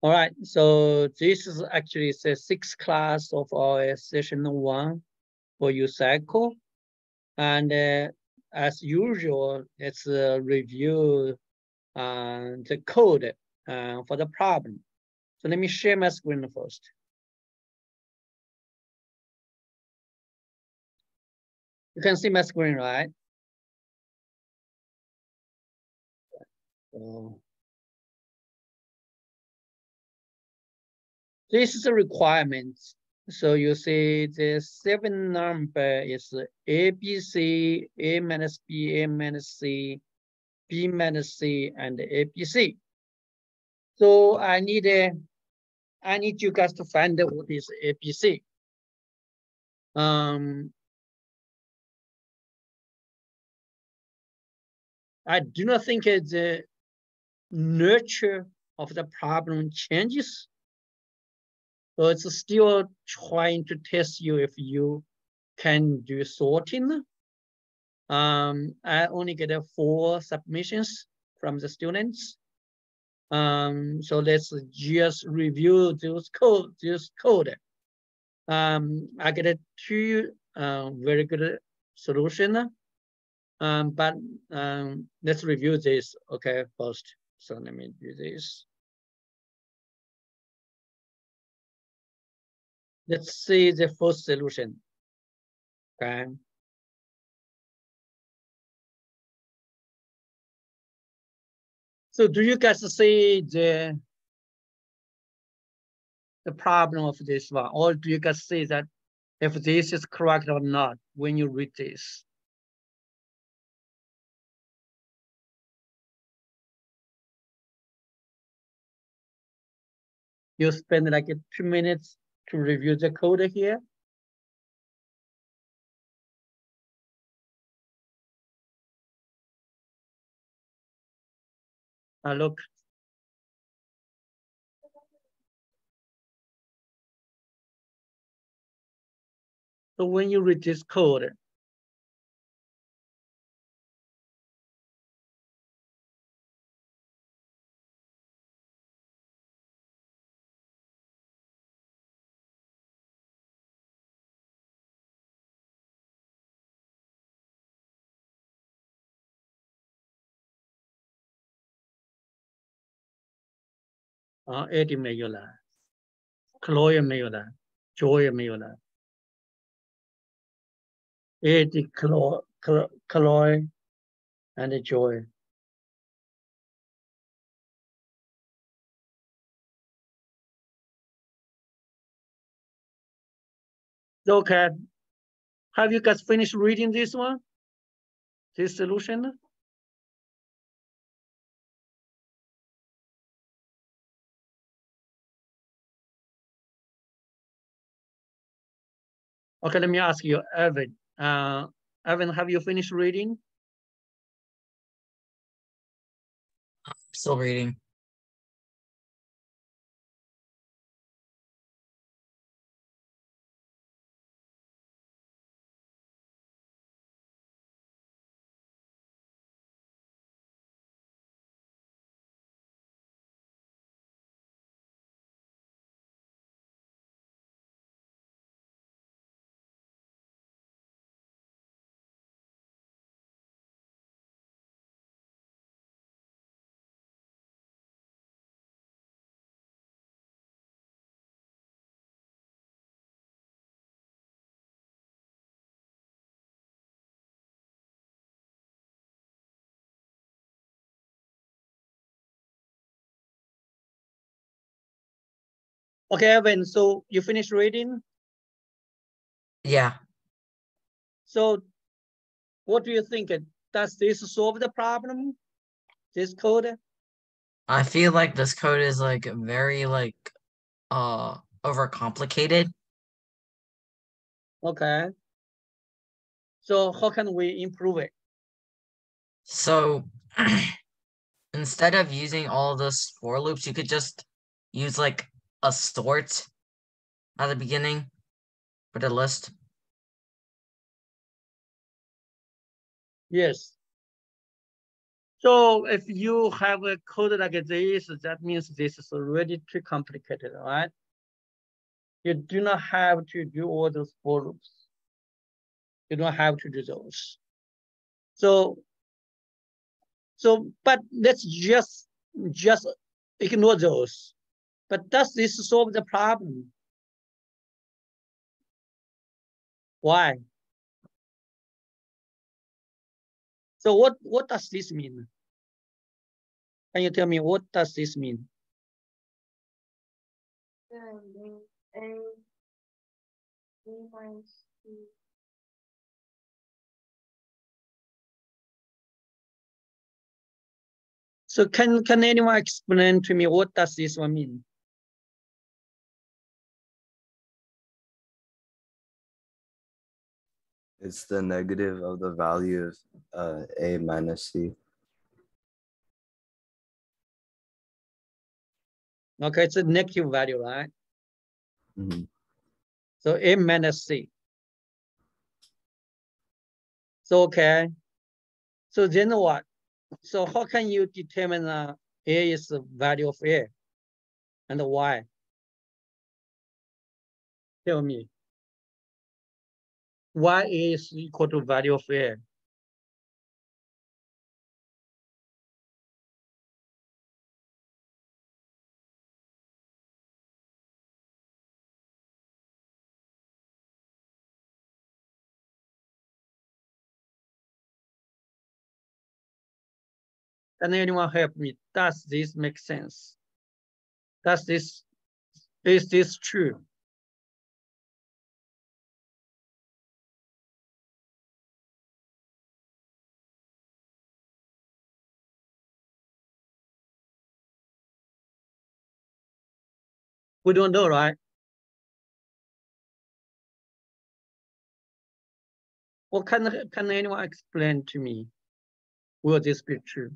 All right, so this is actually the sixth class of our session 1 for USACO. And as usual, let's review the code for the problem. So let me share my screen first. You can see my screen, right? So this is a requirement. So you see the 7 number is A, B, C, A minus B, A minus C, B minus C, and A, B, C. So I need you guys to find out what is A, B, C. I do not think the nature of the problem changes. So it's still trying to test you if you can do sorting. I only get 4 submissions from the students. So let's just review those code. I get 2 very good solution. But let's review this, okay, first. So let me do this. Let's see the first solution, okay? So do you guys see the problem of this one? Or do you guys see that if this is correct or not when you read this? You spend like 2 minutes to review the code here. Look. So when you read this code, Eddie 没有了 Chloe 没有了 Joy 没有了 Eddie, Chloe, and Joy. Okay. Have you guys finished reading this one? This solution? Okay, let me ask you, Evan. Evan, have you finished reading? Still reading. Okay, Evan, so you finished reading? Yeah. So what do you think? Does this solve the problem? This code? I feel like this code is like very like overcomplicated. Okay. So how can we improve it? So instead of using all those for loops, you could just use like a sort at the beginning for the list. Yes. So if you have a code like this, that means this is already too complicated, right? You do not have to do all those for loops. You don't have to do those. So, but let's just ignore those. But does this solve the problem? Why? So what does this mean? Can you tell me what does this mean? So can anyone explain to me what does this one mean? It's the negative of the value of A minus C. Okay, it's a negative value, right? Mm-hmm. So A minus C. So, okay. So then what? So how can you determine A is the value of A and why? Tell me. Why A is equal to value of A? Can anyone help me? Does this make sense? Is this true? We don't know, right? What can anyone explain to me? Will this be true?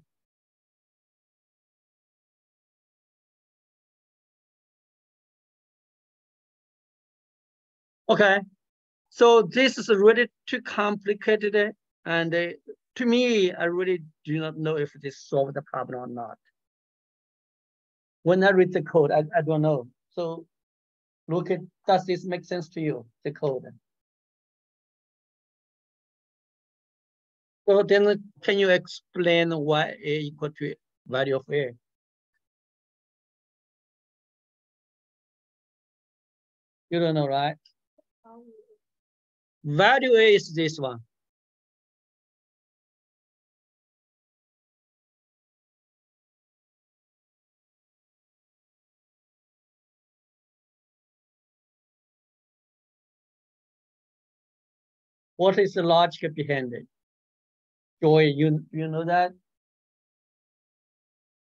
Okay, so this is really too complicated, and to me, I really do not know if this solves the problem or not. When I read the code, I don't know. So look at, does this make sense to you, the code? So then can you explain why A equal to value of A? You don't know, right? Value A is this one. What is the logic behind it? Joy, you know that?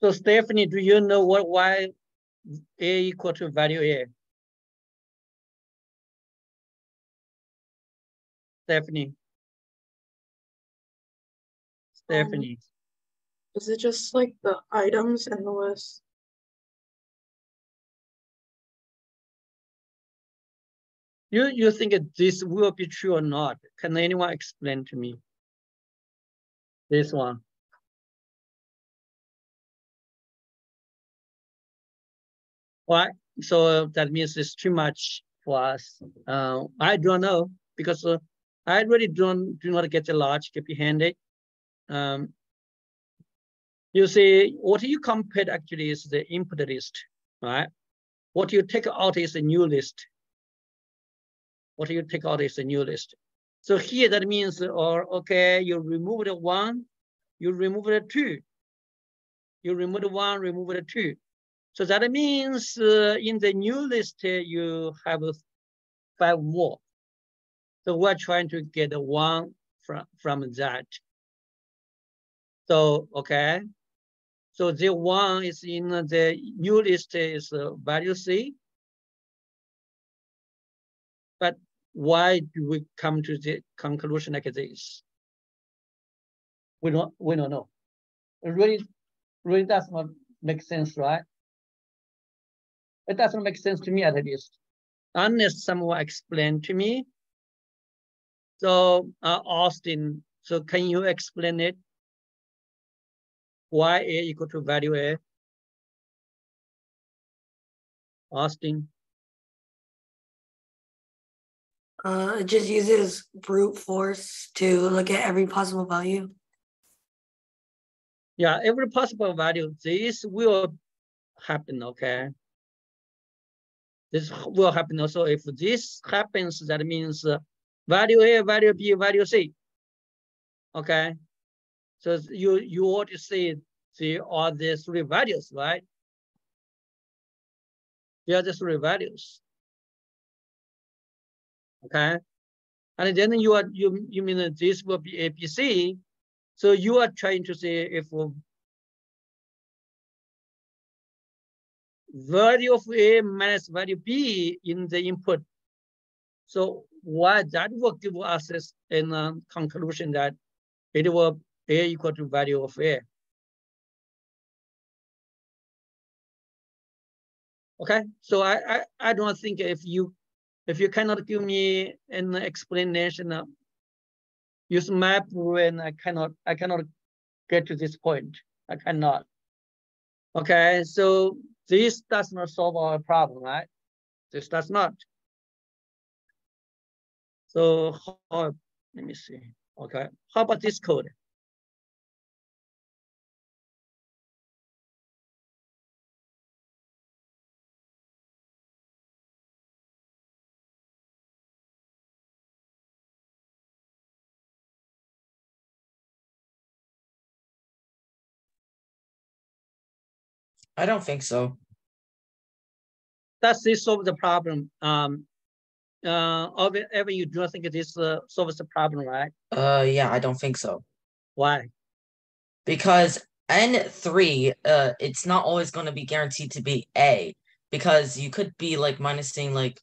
So Stephanie, do you know why A equal to value A? Stephanie. Stephanie. Is it just like the items in the list? You think this will be true or not? Can anyone explain to me? This one. Why? So that means it's too much for us. I don't know because I really do not get the logic behind it. You see, what you compare actually is the input list, right? What you take out is a new list. What you take out is a new list. So here that means, okay, you remove the one, you remove the two. You remove the one, remove the two. So that means in the new list, you have 5 more. So we're trying to get one from that. So, okay. So the one is in the new list is value C. But why do we come to the conclusion like this? We don't know. It really does not make sense, right? It doesn't make sense to me at least, unless someone explain to me. So Austin, so can you explain it? Why A equal to value A? Austin. It just uses brute force to look at every possible value. Yeah, every possible value, this will happen, okay? This will happen also. If this happens, that means value A, value B, value C. Okay, so you ought to see all the three values, right? They are the three values. Okay, and then you mean that this will be A, B, C. So you are trying to say if value of A minus value B in the input. So why that will give us a conclusion that it will A equal to value of A. Okay, so I don't think if you cannot give me an explanation, use my brain, I cannot get to this point. I cannot. Okay, so this does not solve our problem, right? This does not. So let me see. Okay, how about this code? I don't think so. Does this solve the problem? Ever you do not think this solves the problem, right? Yeah, I don't think so. Why? Because N3, it's not always going to be guaranteed to be A, because you could be like minusing like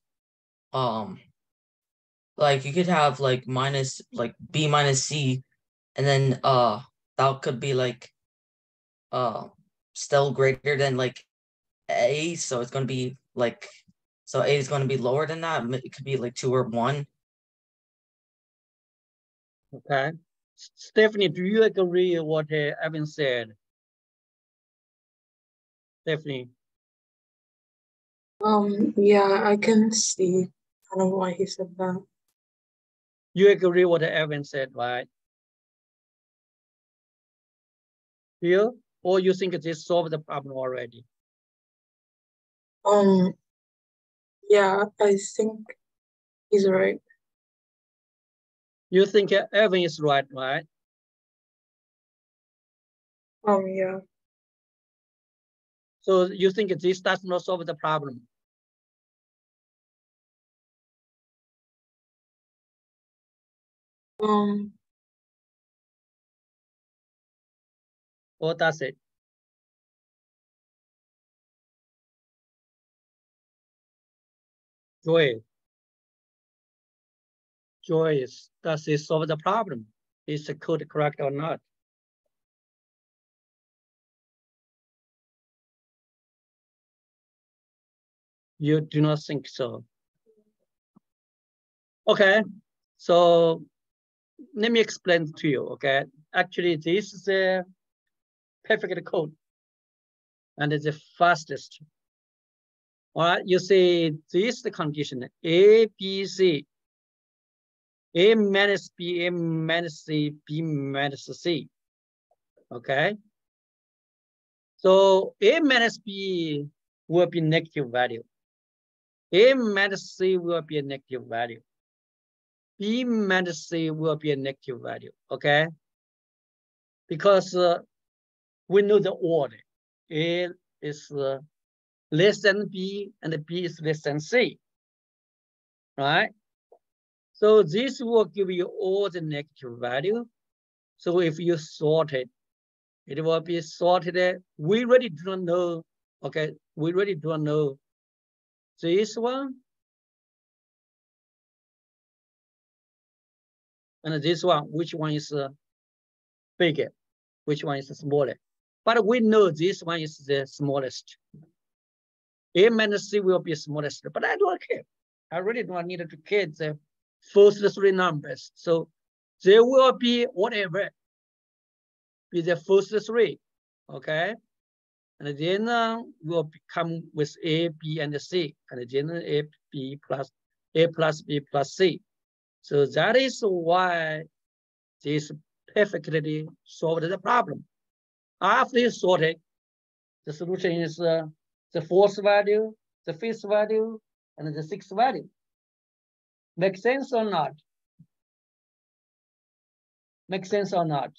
you could have like minus like B minus C, and then that could be like still greater than like A, so it's going to be like, so A is going to be lower than that. It could be like 2 or 1. Okay, Stephanie, do you agree with what Evan said? Stephanie. Yeah, I can see kind of why he said that. You agree what Evan said, right? Do you? Or you think this solved the problem already? Yeah, I think he's right. You think Evan is right, right? Yeah. So you think this does not solve the problem? Or does it? Joyce, does it solve the problem? Is the code correct or not? You do not think so. Okay, so let me explain to you, okay? Actually, this is a perfect code and it's the fastest. All right, you see this is the condition, A, B, C. A minus B, A minus C, B minus C, okay? So A minus B will be negative value. A minus C will be a negative value. B minus C will be a negative value, okay? Because we know the order. A is less than B and B is less than C, right? So this will give you all the negative value. So if you sort it, it will be sorted. We really do not know, okay? We really do not know this one and this one, which one is bigger, which one is smaller. But we know this one is the smallest. A minus C will be smallest, but I don't care. I really don't need to care the first three numbers. So there will be whatever be the first three. okay? And then we'll come with A, B, and C, and then A B plus B plus C. So that is why this perfectly solved the problem. After you sort it, the solution is the fourth value, the fifth value, and the sixth value. Make sense or not? Make sense or not?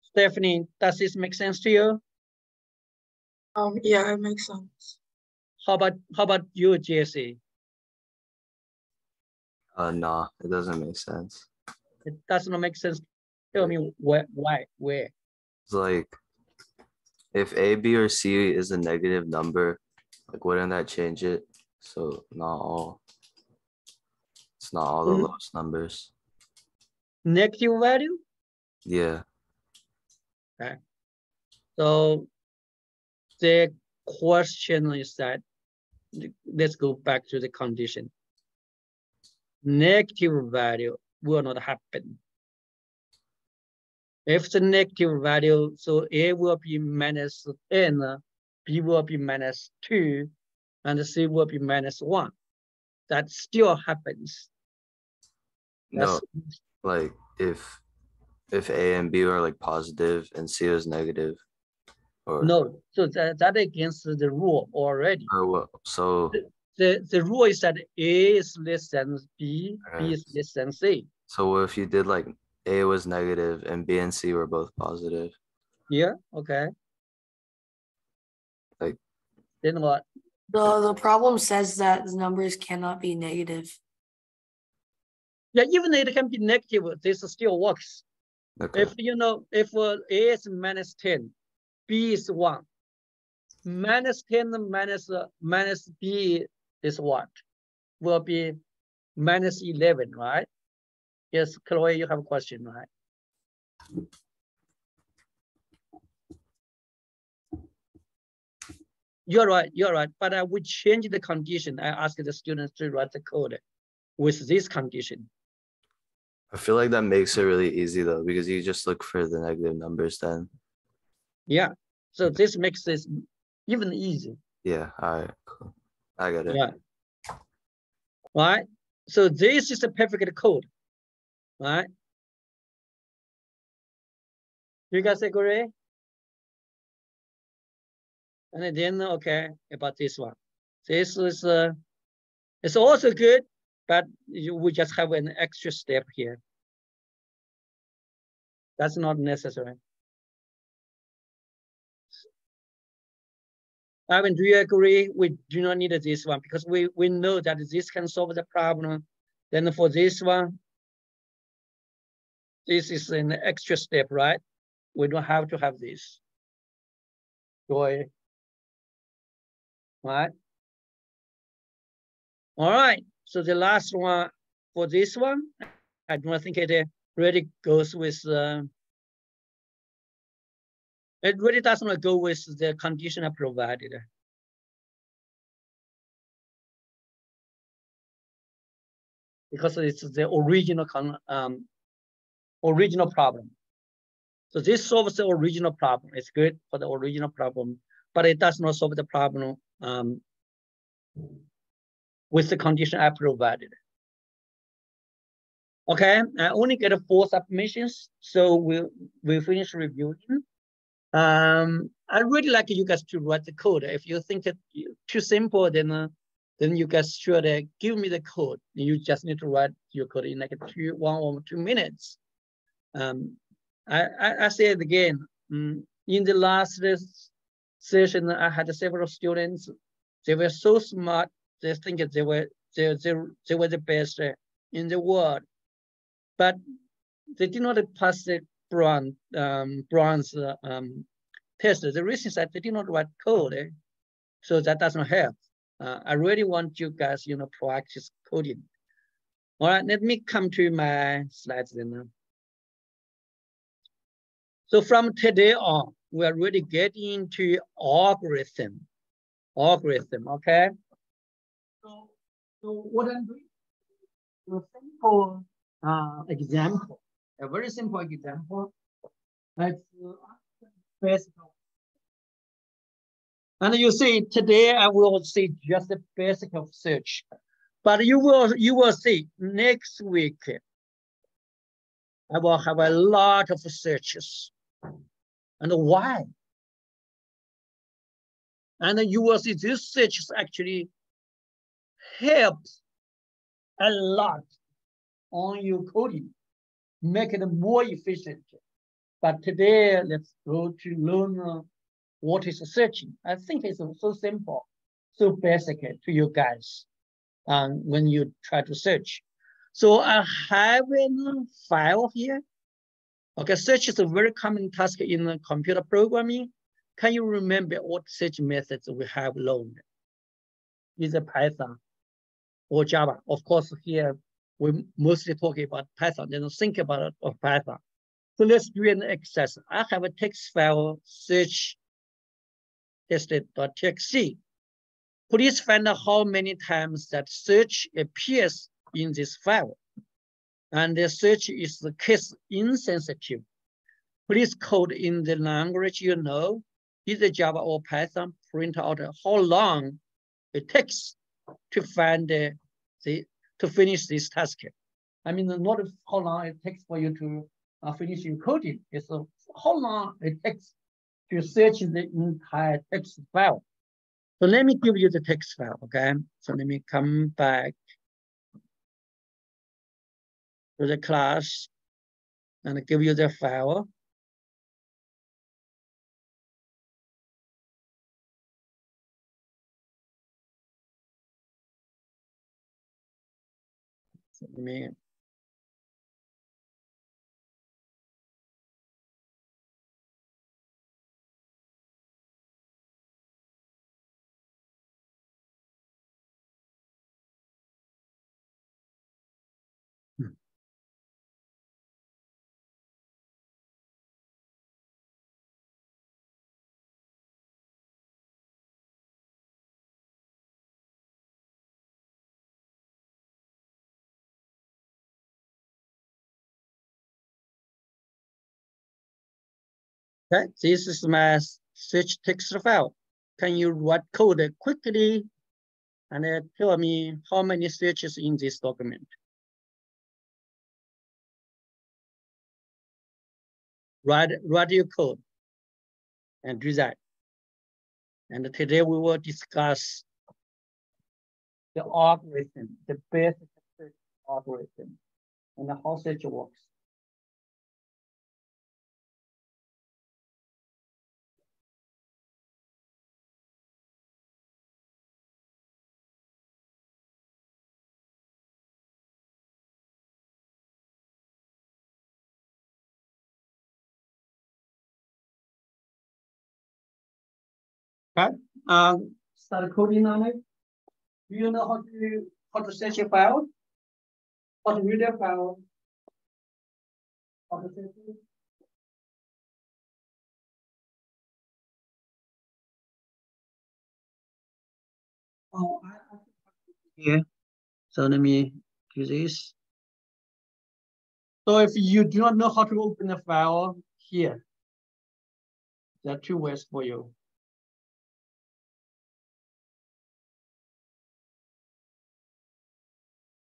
Stephanie, does this make sense to you? Yeah, it makes sense. How about you, Jesse? Nah, it doesn't make sense. It does not make sense. Tell me why, where? It's like if A, B, or C is a negative number, like wouldn't that change it? So it's not all the lowest numbers. Negative value? Yeah. Okay. So the question is that, let's go back to the condition. Negative value will not happen. If it's a negative value, so A will be minus n, B will be minus 2, and C will be minus 1. That still happens. No, like if A and B are like positive and C is negative, or no, so that against the rule already. Or what? So the rule is that A is less than B, B is less than C. So what if you did like A was negative and B and C were both positive? Yeah, okay. Like then what? The problem says that the numbers cannot be negative. Yeah, even it can be negative, this still works. Okay. If if A is minus 10, B is 1. Minus 10 minus B is what? Will be minus 11, right? Yes, Chloe, you have a question, right? You're right. But I would change the condition. I ask the students to write the code with this condition. I feel like that makes it really easy though, because you just look for the negative numbers then. Yeah. So this makes this even easy. Yeah, all right, cool. I got it. Yeah. Right. So this is the perfect code. Right. You guys agree? And then okay, about this one. This is it's also good, but we just have an extra step here. That's not necessary. I mean, do you agree? We do not need this one because we know that this can solve the problem. Then for this one, this is an extra step, right? We don't have to have this. Joy. Right? All right. So the last one for this one, I don't think it really goes with it really does not go with the condition I provided. Because it's the original problem. So this solves the original problem. It's good for the original problem, but it does not solve the problem with the condition I provided. Okay, I only get 4 submissions, so we'll finish reviewing. I really like you guys to write the code. If you think it too simple, then you guys should give me the code. You just need to write your code in like 1 or 2 minutes. I say it again. In the last session, I had several students. They were so smart. They think they were the best in the world, but they did not pass the bronze test. The reason is that they did not write code, so that doesn't help. I really want you guys, practice coding. All right, let me come to my slides then. So from today on, we are really getting into algorithm, okay? So what I'm doing, simple example, a very simple example. That's basic. And you see, today I will see just the basic of search, but you will see next week I will have a lot of searches. And why? And you will see this searches actually helps a lot on your coding, make it more efficient. But today, let's go to learn what is searching. I think it's so simple, so basic to you guys when you try to search. So I have a file here. Okay, search is a very common task in computer programming. Can you remember what search methods we have learned? Is it Python or Java? Of course, here we're mostly talking about Python. Then think about Python. So let's do an exercise. I have a text file search tested.txt. Please find out how many times that search appears in this file. And the search is case insensitive. Please code in the language you know, either Java or Python, print out how long it takes to find to finish this task. I mean, not how long it takes for you to finish your coding, it's how long it takes to search the entire text file. So let me give you the text file, okay? So let me come back to the class and give you the file. So let me okay, this is my search text file. Can you write code quickly and tell me how many searches in this document? Write your code and do that. And today we will discuss the algorithm, the basic search algorithm, and how search works. Okay, start coding on it. Do you know how to search a file? How to read a file? How to search it? Oh, here. So let me do this. So if you do not know how to open a file, here, there are two ways for you.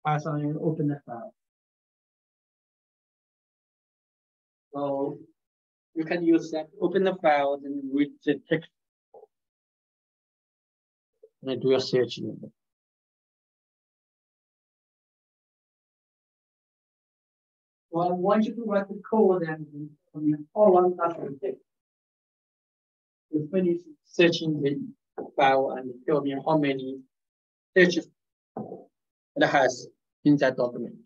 Python and open the file. So you can use that, open the file, and read the text, and do a search. Well, I want you to write the code and how long that will take. You finish searching the file and tell me how many searches it has in that document.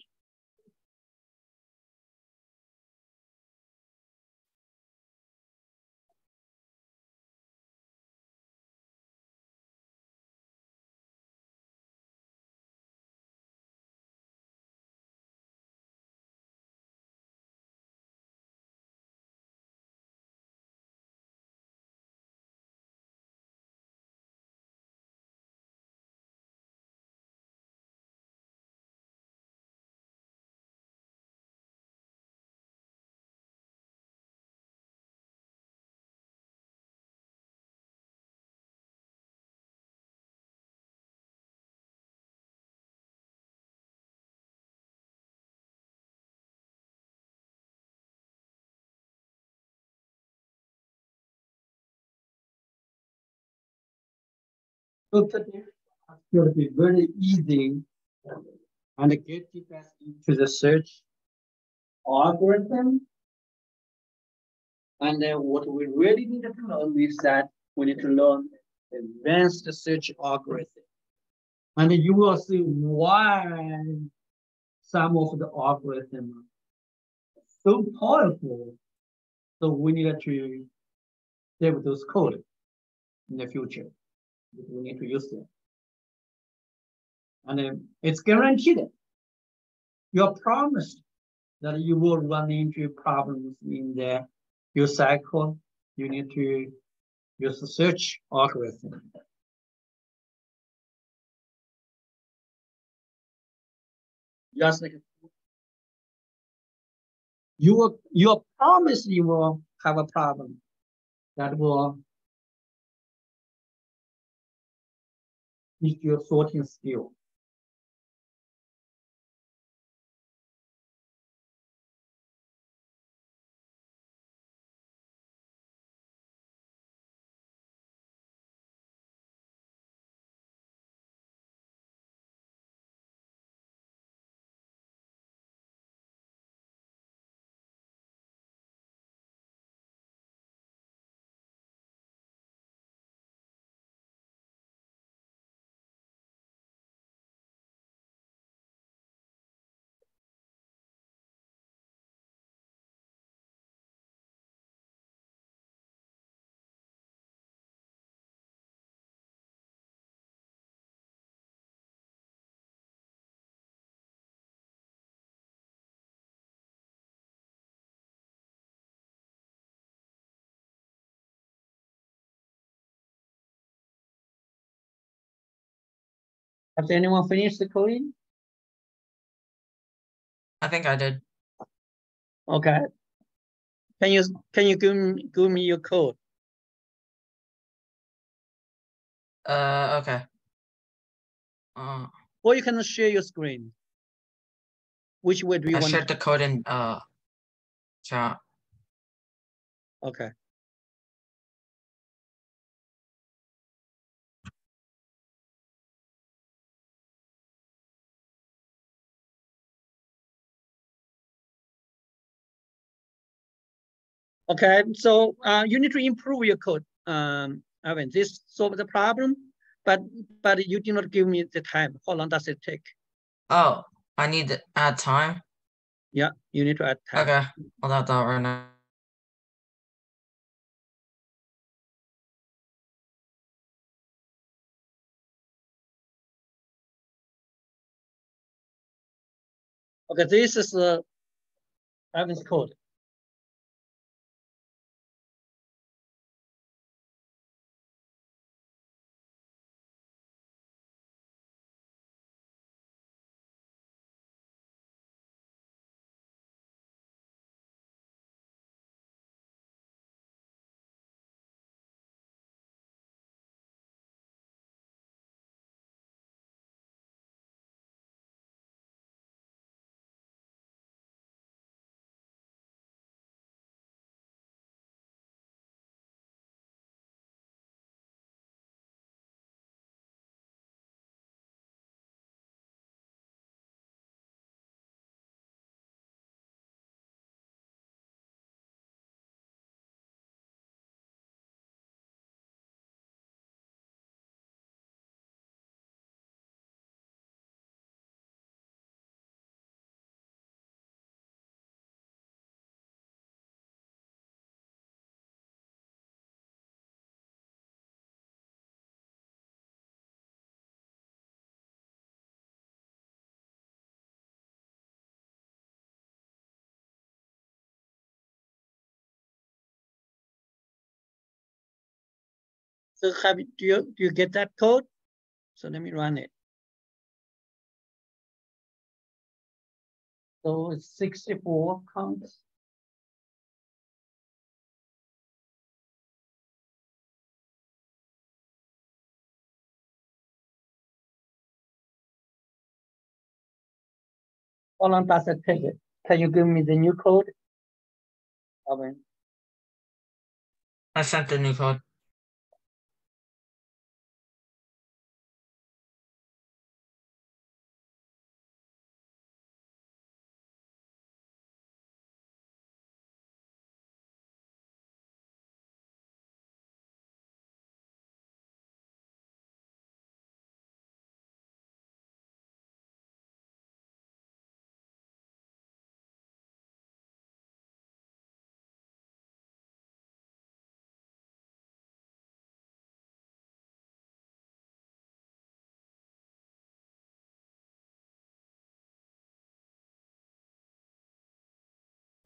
So today should be very easy and get you guys into the search algorithm. And then what we really need to learn is that we need to learn advanced search algorithm. And you will see why some of the algorithms are so powerful. So we need to save those code in the future. We need to use them. And it's guaranteed. You're promised that you will run into problems in the USACO. You need to use the search algorithm. Just like you're promised you will have a problem that will teach your sorting skill. Has anyone finished the coding? I think I did. Okay. Can you give me your code? Okay. Or you can share your screen. Which way do you I want shared the code in chat. Okay. Okay, so you need to improve your code. Ivan, this solves the problem, but you did not give me the time. How long does it take? Oh, I need to add time. Yeah, you need to add time. Okay, I'll add that right now. Okay, this is Ivan's code. So do you get that code? So let me run it. So it's 64 counts. How long does it take? Can you give me the new code? Ivan. I sent the new code.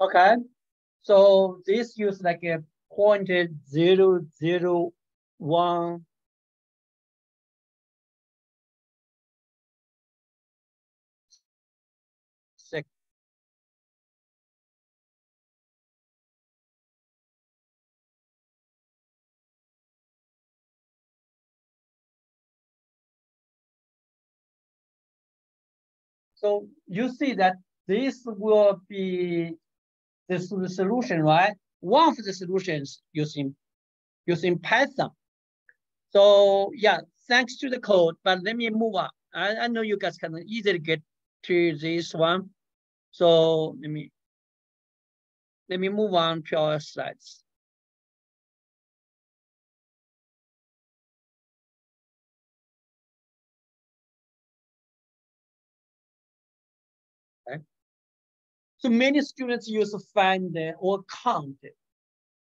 Okay, so this use like a 0.001 second. So you see that this will be the solution, right? One of the solutions using Python. So yeah, thanks to the code, but let me move on. I know you guys can easily get to this one. So let me move on to our slides. Okay. So many students use find or count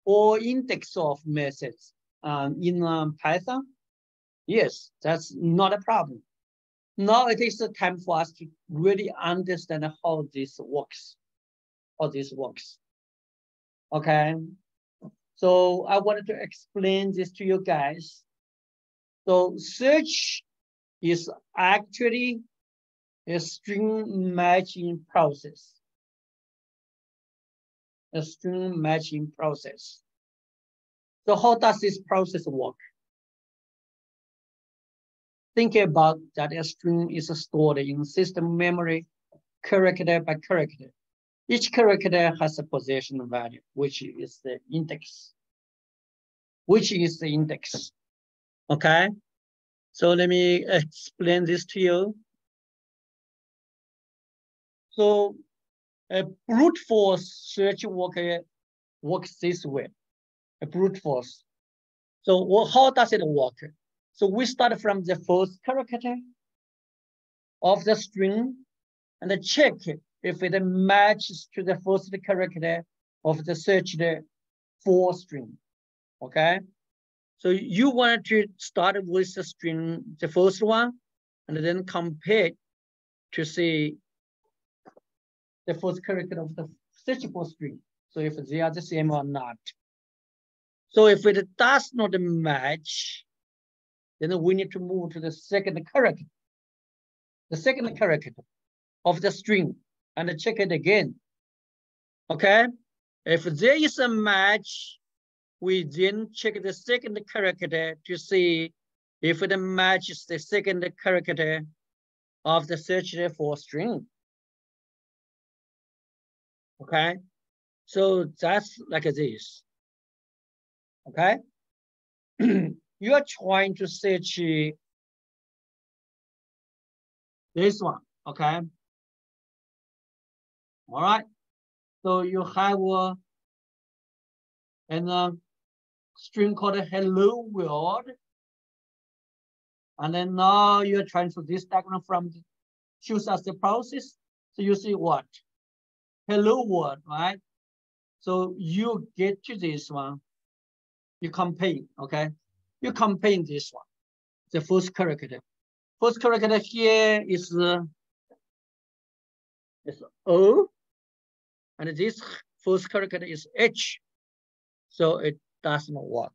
or index of methods in Python. Yes, that's not a problem. Now it is the time for us to really understand how this works. Okay. So I wanted to explain this to you guys. So search is actually a string matching process. A string matching process. So how does this process work? Think about that a string is stored in system memory, character by character. Each character has a position value, which is the index. Okay? So let me explain this to you. So a brute force search works this way, a brute force. So how does it work? So we start from the first character of the string and check if it matches to the first character of the searched for string, okay? So you want to start with the string, the first one, and then compare to see the first character of the searchable string. So if they are the same or not. So if it does not match, then we need to move to the second character of the string and check it again. Okay? If there is a match, we then check the second character to see if it matches the second character of the search for string. Okay? So that's like this. Okay? You are trying to search this one, okay? All right. So you have a string called hello world. And then now you're trying to this diagram from choose as the process. So you see what? Hello world, right? So you get to this one. You campaign, okay? You campaign this one, the first character. First character here is O, and this first character is H. So it doesn't work.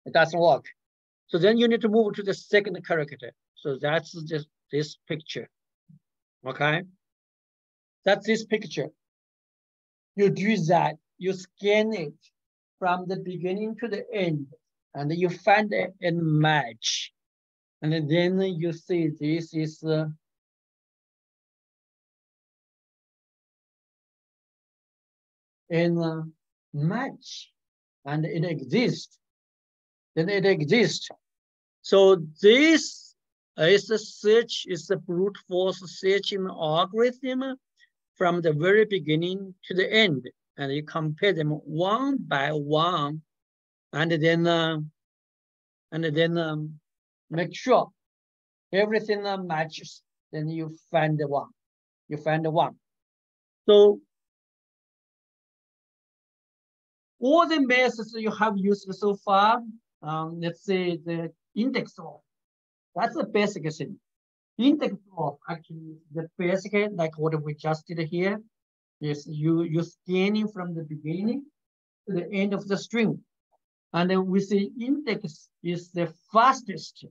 It doesn't work. So then you need to move to the second character. So that's just this picture. Okay. That's this picture. You do that, you scan it from the beginning to the end, and you find a match. And then you see this is a match, and it exists. Then it exists. So this is a search, is a brute force searching algorithm from the very beginning to the end, and you compare them one by one, and then make sure everything matches. Then you find the one. You find the one. So all the methods you have used so far, let's say the index of, that's the basic thing. Index of actually the basic, like what we just did here. is you scanning from the beginning to the end of the string. And we say index is the fastest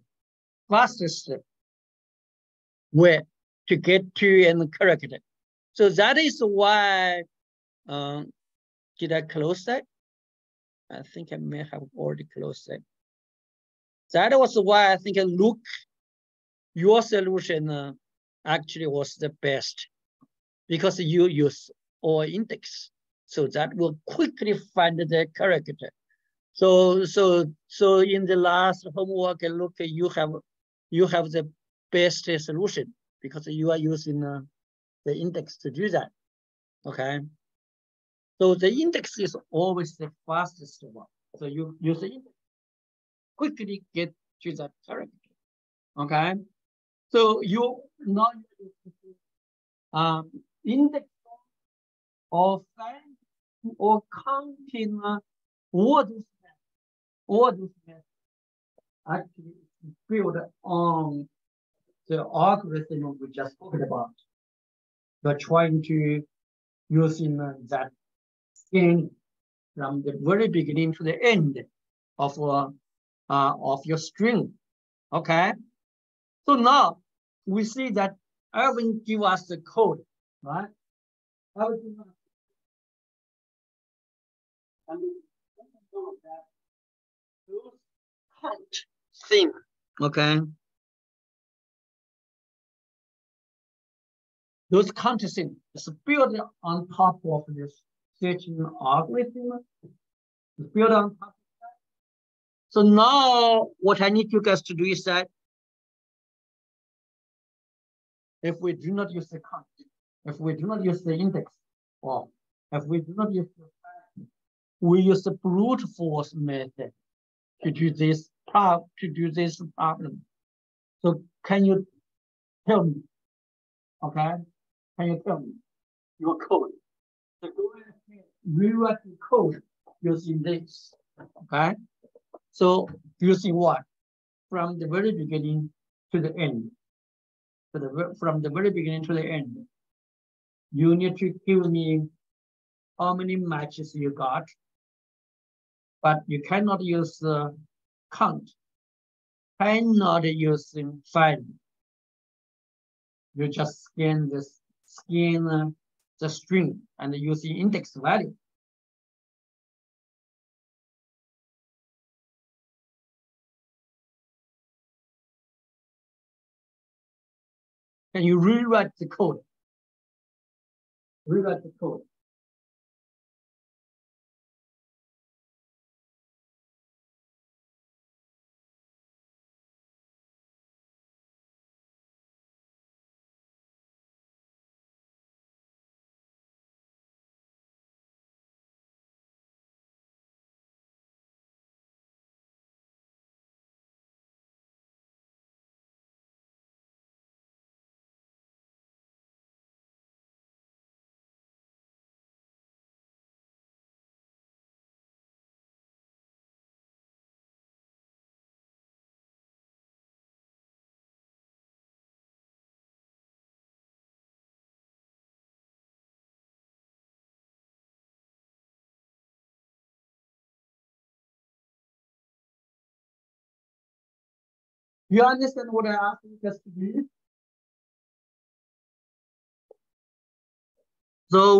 way to get to an character. So that is why, did I close that? I think I may have already closed that. That was why I think look, your solution actually was the best, because you use all index. So that will quickly find the character. So in the last homework, look, you have the best solution because you are using the index to do that. Okay. So the index is always the fastest one. So you use the index, quickly get to that character. Okay. So you not index or find or counting all those methods actually built on the algorithm we just talked about. We're trying to using that scan from the very beginning to the end of your string. Okay. So now we see that Erwin give us the code, right? Erwin give us and we know that those count thing, okay? Those count thing is built on top of this searching algorithm. It's built on top of that. So now what I need you guys to do is that if we do not use the count, if we do not use the index, or if we do not use the fact, we use the brute force method to do this problem. So can you tell me? Okay, can you tell me your code? So go ahead and rewrite the code using this. Okay, so using what? From the very beginning to the end. From the very beginning to the end. You need to give me how many matches you got, but you cannot use the count. Cannot use find. You just scan the string and use the index value. Can you rewrite the code? Rewrite the code. You understand what I asked you just to do? So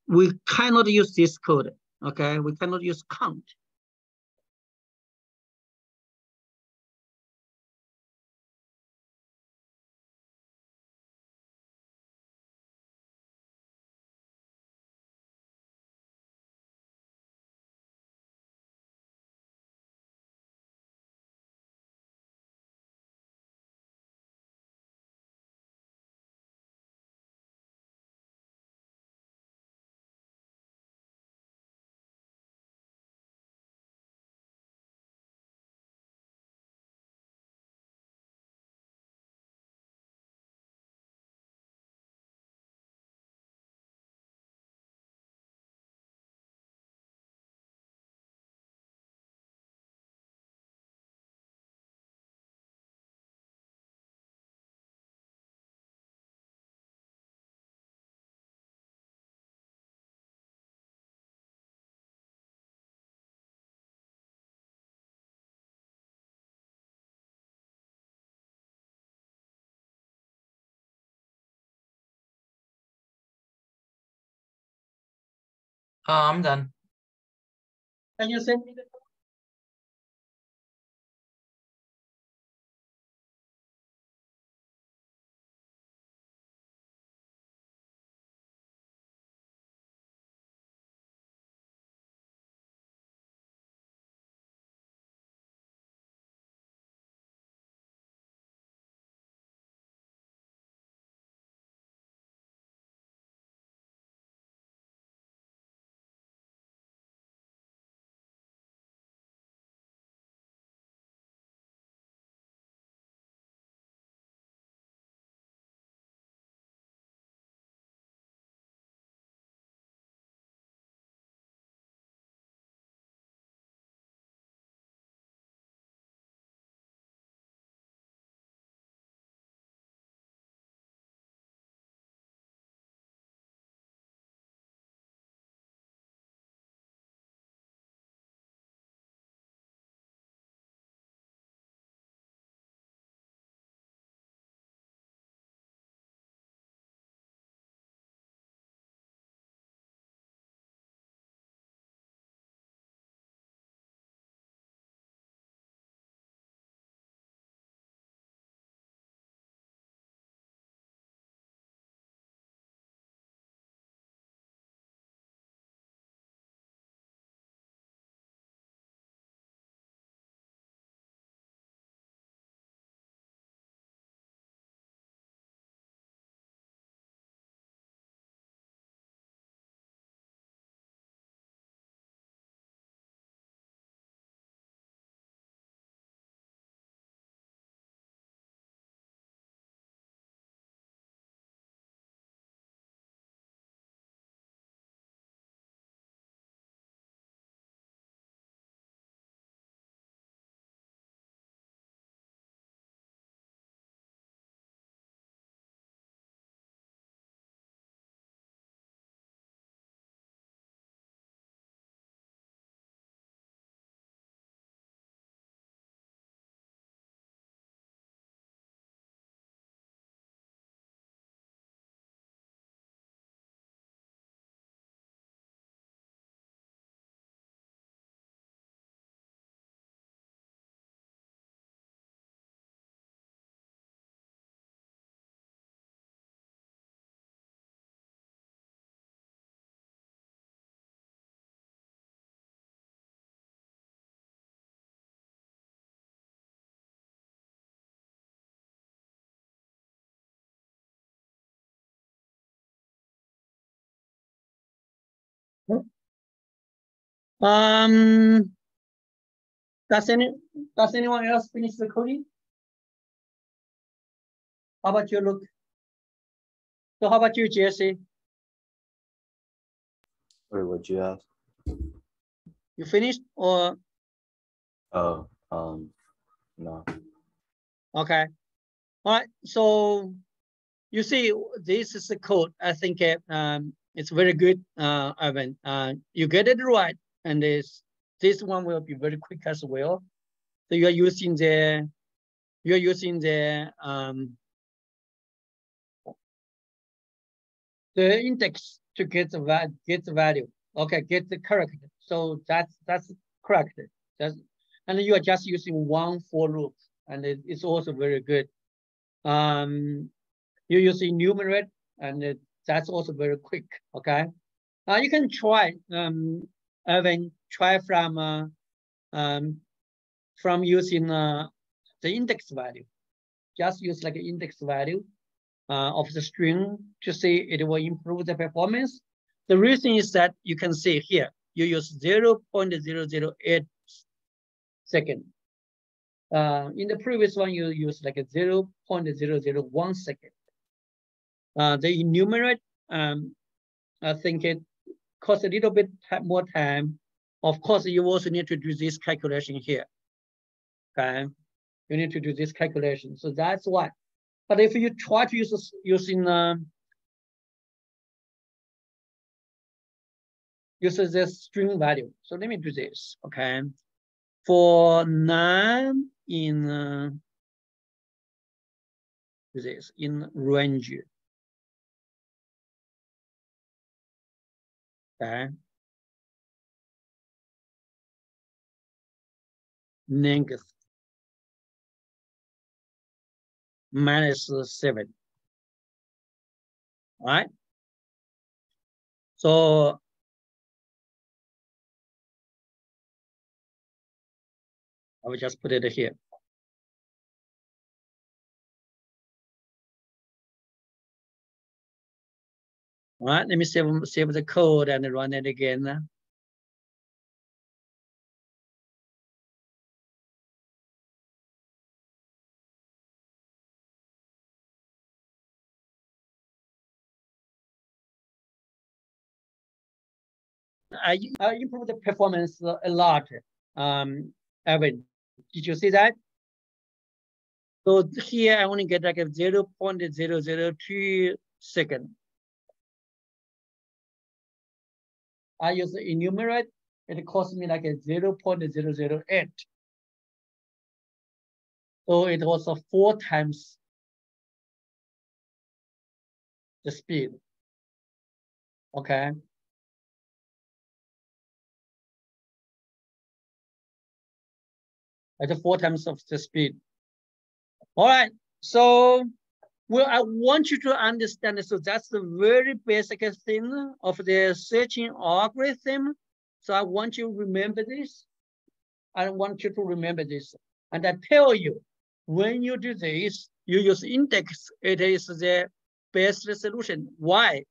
we cannot use this code, okay? We cannot use count. I'm done. Can you send me the code? Um, does anyone else finish the coding? How about you, Luke? So how about you, Jesse? Wait, what'd you ask? You finished or? Oh, no. Okay. All right. So you see, this is the code. I think it's very good, Ivan. You get it right, and this one will be very quick as well. So you're using the index to get the value. Okay, get the character. So that's correct. And you are just using one for loop, and it's also very good. You use enumerate, and that's also very quick. Okay, you can try. Even try from using the index value. Just use like an index value of the string to see it will improve the performance. The reason is that you can see here, you use 0.008 second. In the previous one, you use like a 0.001 second. The enumerate, I think it costs a little bit more time. Of course, you also need to do this calculation here. Okay, you need to do this calculation. So that's why. But if you try to use using this string value, so let me do this. Okay, for none in this in range. Okay, length minus 7. All right. So I will just put it here. All right, let me save the code and run it again. I improved the performance a lot. Evan, did you see that? So here I only get like a 0.002 second. I use the enumerate, it cost me like a 0.008. So it was 4 times the speed. Okay. At 4 times of the speed. All right. So well, I want you to understand. So that's the very basic thing of the searching algorithm. So I want you to remember this. I want you to remember this. And I tell you, when you do this, you use index. It is the best solution. Why?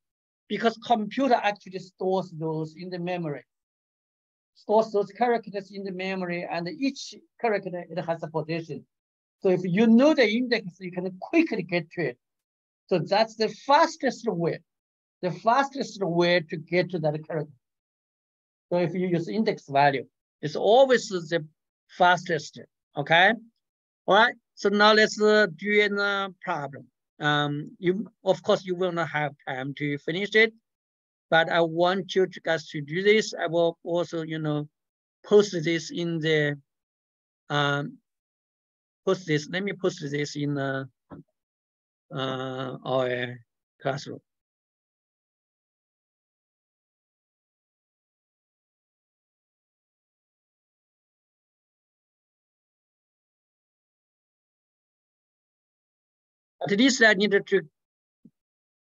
Because computer actually stores those in the memory. Stores those characters in the memory, and each character, it has a position. So if you know the index, you can quickly get to it. So that's the fastest way to get to that character. So if you use index value, it's always the fastest, okay? All right, so now let's do a problem. Of course, you will not have time to finish it, but I want you guys to do this. I will also, post this in the, let me post this in our classroom. At least I needed to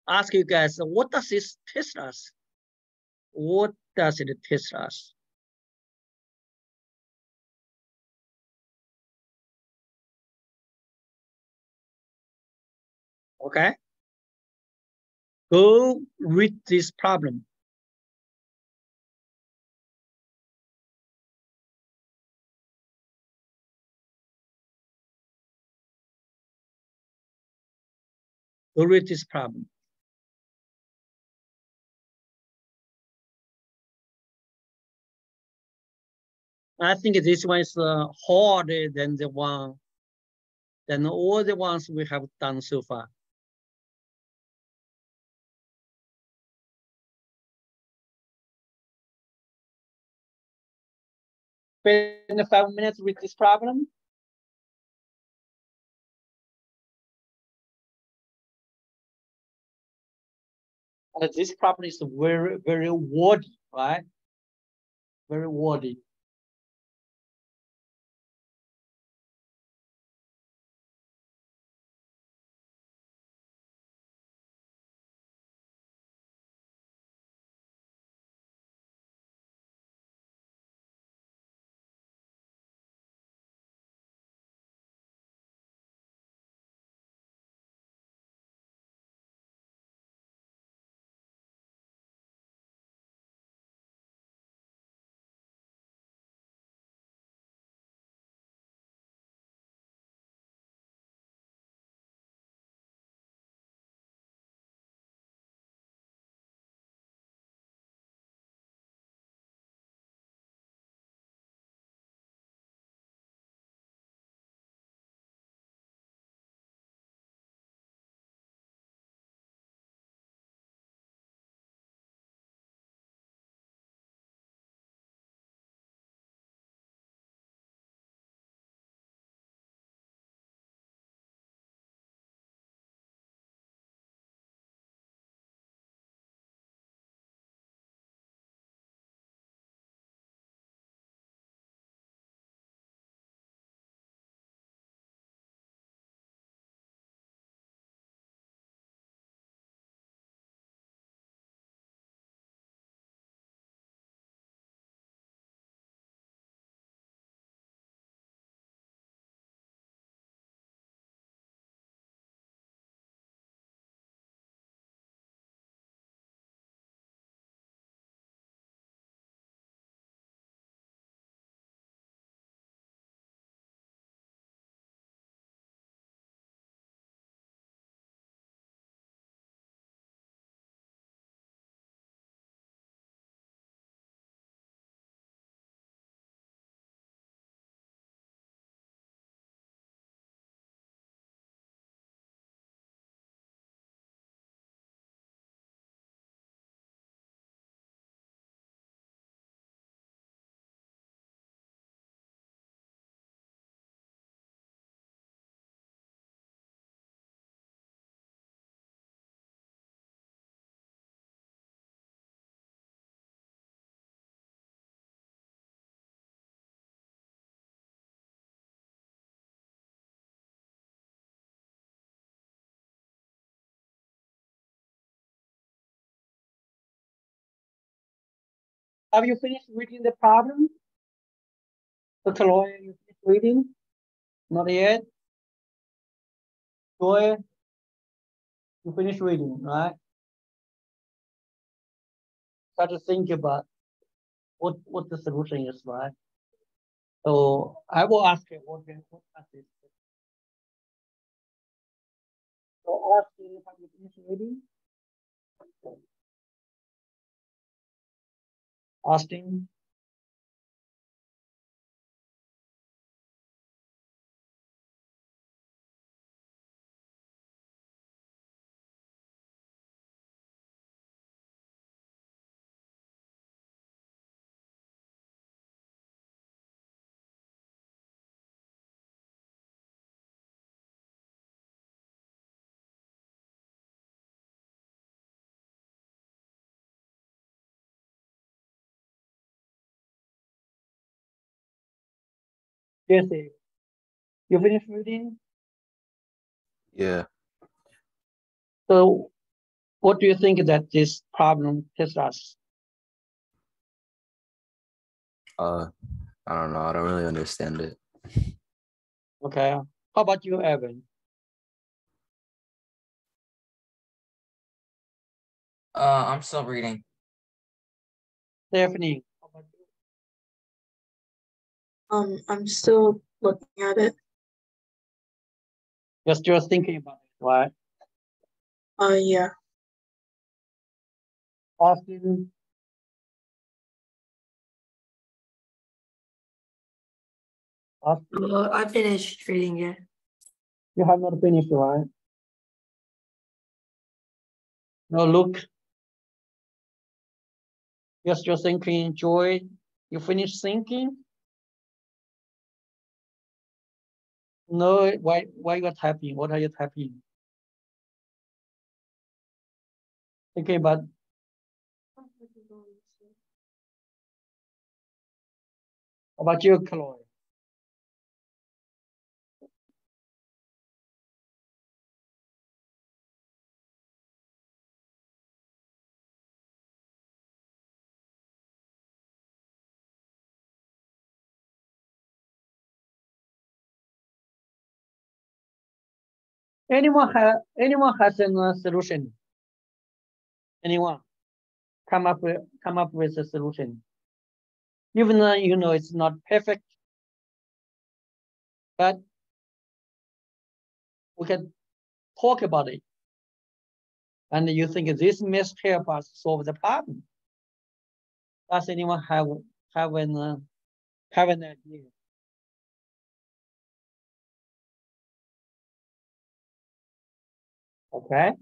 ask you guys, what does this test us? What does it test us? Okay. Go read this problem. Go read this problem. I think this one is harder than all the ones we have done so far. Spend 5 minutes with this problem. And this problem is very, very wordy, right? Very wordy. Have you finished reading the problem? Dr. Lawyer, you finished reading? Not yet. Joy, you finished reading, right? Try to think about what the solution is, right? So I will ask you what is it? So ask you, have you finished reading? Austin. Jesse, you finished reading? Yeah. So what do you think that this problem tests us? I don't know. I don't really understand it. Okay. How about you, Evan? I'm still reading. Stephanie, how about you? I'm still looking at it. You're still thinking about it, right? Yeah. Austin, I finished reading it. you have not finished, right? No, look. You're still thinking, Joy. You finished thinking? No, why you are typing? What are you typing? Thinking about how about you, Chloe? Anyone has a solution? Anyone come up with a solution? Even though you know it's not perfect, but we can talk about it. And you think this may help us solve the problem? Does anyone have an idea? Okay.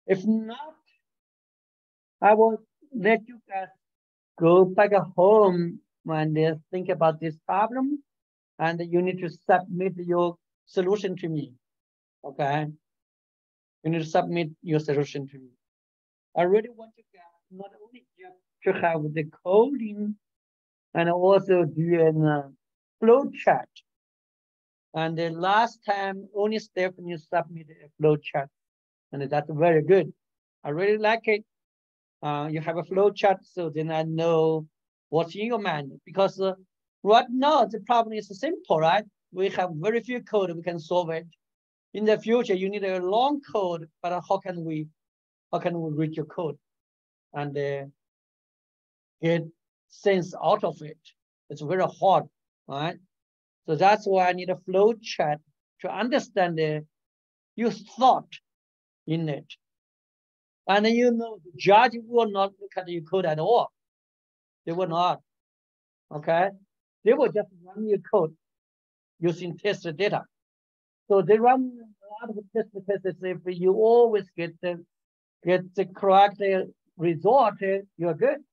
If not, I will let you guys go back home and think about this problem, and you need to submit your solution to me. Okay. You need to submit your solution to me. I really want you guys not only just to have the coding and also do a flow chart. And the last time, only Stephanie submitted a flow chart, and that's very good. I really like it. You have a flow chart, so then I know what's in your mind. Because right now, the problem is simple, right? We have very few code, we can solve it. In the future, you need a long code, but how can we read your code and get sense out of it? It's very hard, right? So that's why I need a flow chart to understand your thought in it. And you know, the judge will not look at your code at all. They will not, okay? They will just run your code using test data. So they run a lot of test cases. If you always get the correct result, you're good.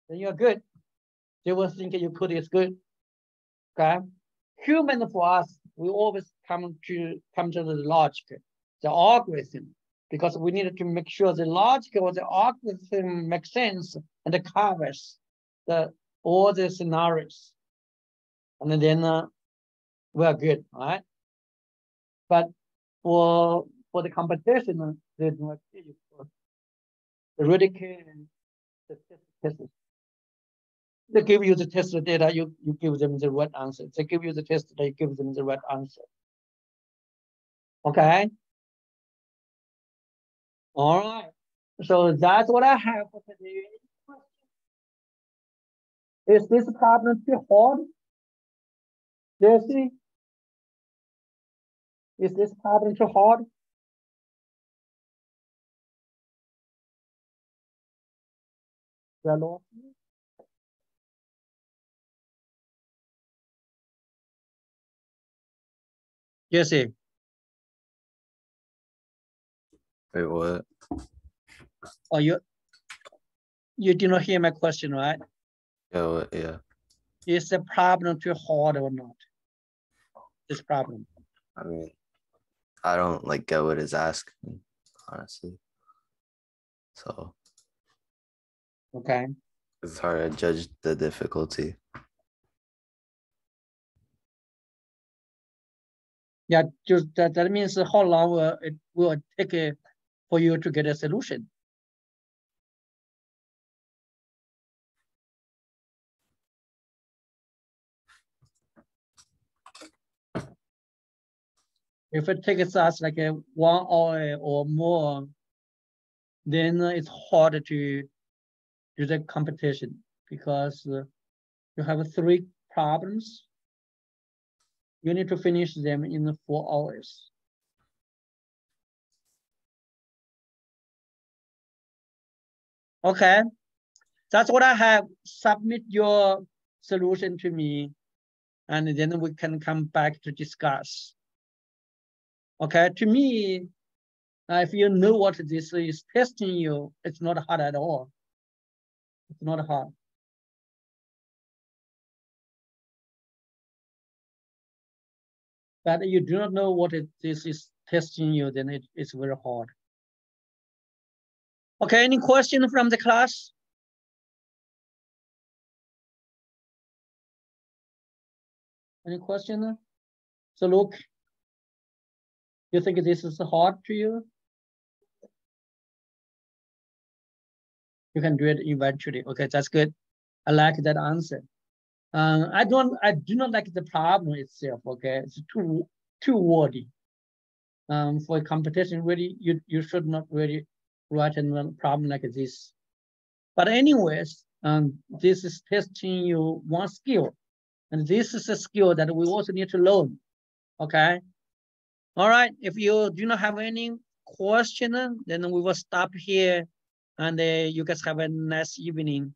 Then you're good. They will think your code is good. Okay? Human for us, we always come to the logic, the algorithm, because we need to make sure the logic or the algorithm makes sense and it covers all the scenarios. And then we are good, right? But for the competition, they do not really care the test cases. They give you the test data, you give them the right answer. They give you the test data, you give them the right answer. Okay. All right. So that's what I have for today. Is this problem too hard? Jesse? Is this problem too hard? Hello? Jesse? Wait, what? Oh, you did not hear my question, right? Yeah, what? Yeah. Is the problem too hard or not? This problem. I mean, I don't like get what it's asking, honestly. So Okay. it's hard to judge the difficulty. Yeah, just that means how long it will take for you to get a solution. If it takes us like 1 hour or more, then it's hard to do the competition because you have 3 problems. You need to finish them in 4 hours. Okay, that's what I have. Submit your solution to me, and then we can come back to discuss. Okay, to me, if you know what this is testing you, it's not hard at all. It's not hard. But you do not know what this is testing you, then it's very hard. Okay, any question from the class? Any question? So look, you think this is hard to you? You can do it eventually. Okay, that's good. I like that answer. I do not like the problem itself. Okay, it's too wordy. For a competition, really, you should not really write a problem like this. But anyways, this is testing you one skill, and this is a skill that we also need to learn. Okay. All right. If you do not have any question, then we will stop here, and you guys have a nice evening.